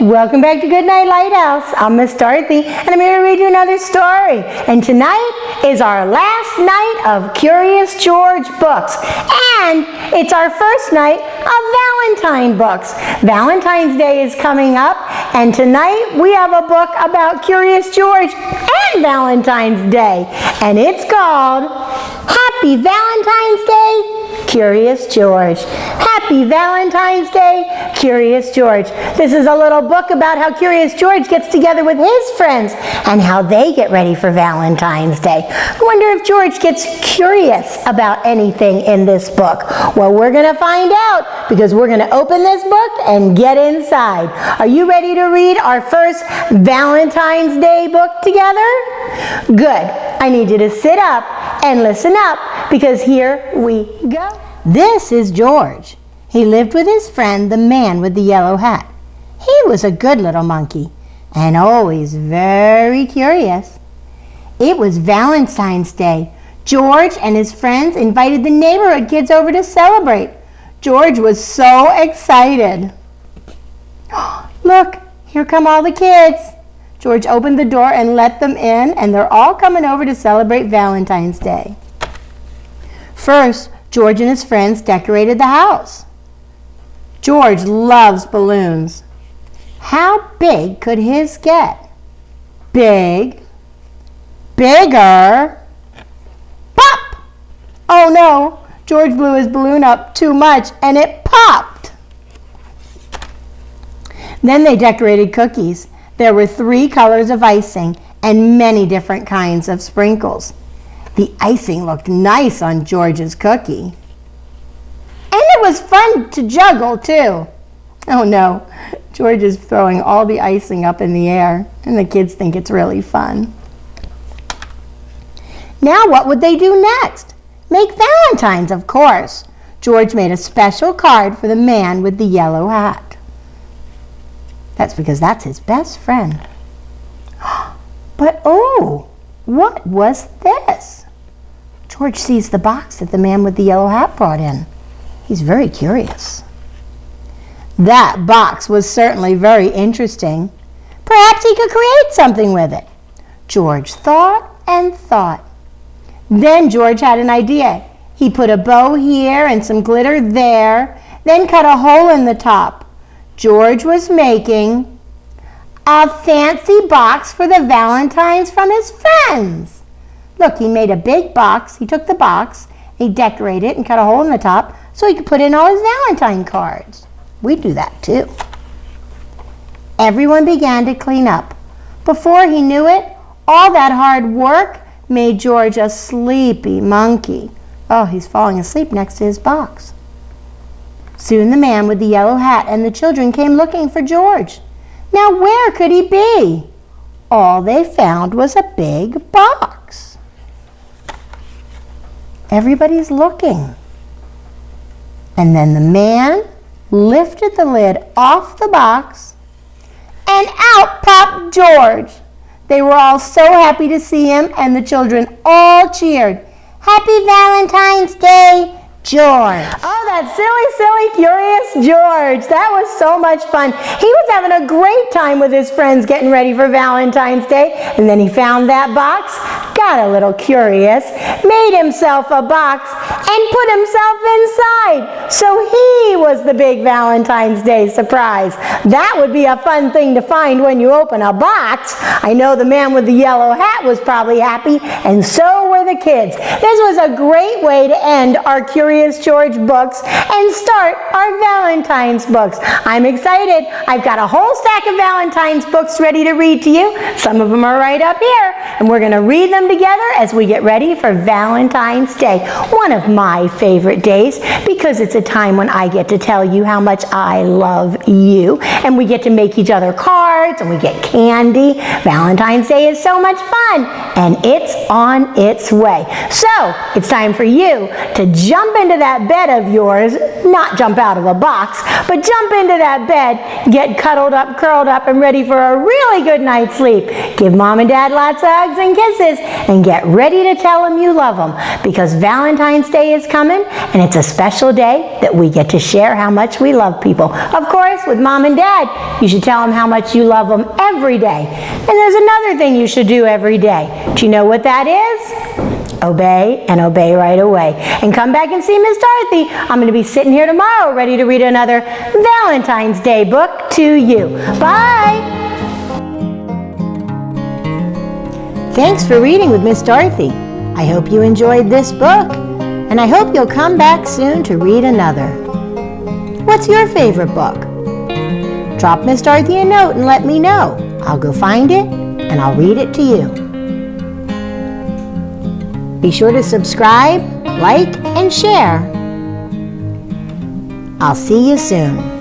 Welcome back to Goodnight, Lighthouse. I'm Miss Dorothy, and I'm here to read you another story. And tonight is our last night of Curious George books. And it's our first night of Valentine books. Valentine's Day is coming up, and tonight we have a book about Curious George and Valentine's Day. And it's called Happy Valentine's Day, Curious George. Happy Valentine's Day, Curious George. This is a little book about how Curious George gets together with his friends and how they get ready for Valentine's Day. I wonder if George gets curious about anything in this book. Well, we're going to find out because we're going to open this book and get inside. Are you ready to read our first Valentine's Day book together? Good. I need you to sit up and listen up because here we go. This is George. He lived with his friend, the man with the yellow hat. He was a good little monkey and always very curious. It was Valentine's Day. George and his friends invited the neighborhood kids over to celebrate. George was so excited. Look, here come all the kids. George opened the door and let them in, and they're all coming over to celebrate Valentine's Day. First, George and his friends decorated the house. George loves balloons. How big could his get? Big. Bigger. Pop! Oh no, George blew his balloon up too much and it popped. Then they decorated cookies. There were 3 colors of icing and many different kinds of sprinkles. The icing looked nice on George's cookie. And it was fun to juggle, too. Oh, no. George is throwing all the icing up in the air, and the kids think it's really fun. Now what would they do next? Make Valentines, of course. George made a special card for the man with the yellow hat. That's because that's his best friend. But, oh, what was this? George sees the box that the man with the yellow hat brought in. He's very curious. That box was certainly very interesting. Perhaps he could create something with it. George thought and thought. Then George had an idea. He put a bow here and some glitter there, then cut a hole in the top. George was making a fancy box for the Valentines from his friends. Look, he made a big box. He took the box, he decorated it and cut a hole in the top so he could put in all his Valentine cards. We do that too. Everyone began to clean up. Before he knew it, all that hard work made George a sleepy monkey. Oh, he's falling asleep next to his box. Soon the man with the yellow hat and the children came looking for George. Now where could he be? All they found was a big box. Everybody's looking. And then the man lifted the lid off the box and out popped George. They were all so happy to see him and the children all cheered. Happy Valentine's Day, George. Oh, that silly, curious George. That was so much fun. He was having a great time with his friends getting ready for Valentine's Day. And then he found that box, got a little curious, made himself a box, and put himself inside. So he was the big Valentine's Day surprise. That would be a fun thing to find when you open a box. I know the man with the yellow hat was probably happy, and so were the kids. This was a great way to end our Curious George books and start our Valentine's books. I'm excited. I've got a whole stack of Valentine's books ready to read to you. Some of them are right up here, and we're going to read them together as we get ready for Valentine's Day. One of my favorite days because it's a time when I get to tell you how much I love you, and we get to make each other cards hearts and we get candy. Valentine's Day is so much fun, and it's on its way. So it's time for you to jump into that bed of yours, not jump out of a box, but jump into that bed, get cuddled up, curled up, and ready for a really good night's sleep. Give Mom and Dad lots of hugs and kisses, and get ready to tell them you love them, because Valentine's Day is coming, and it's a special day that we get to share how much we love people. Of course, with Mom and Dad, you should tell them how much you love them every day. And there's another thing you should do every day. Do you know what that is? Obey, and obey right away. And come back and see Miss Dorothy. I'm going to be sitting here tomorrow ready to read another Valentine's Day book to you. Bye! Thanks for reading with Miss Dorothy. I hope you enjoyed this book, and I hope you'll come back soon to read another. What's your favorite book? Drop Miss Dorothy a note and let me know. I'll go find it, and I'll read it to you. Be sure to subscribe, like, and share. I'll see you soon.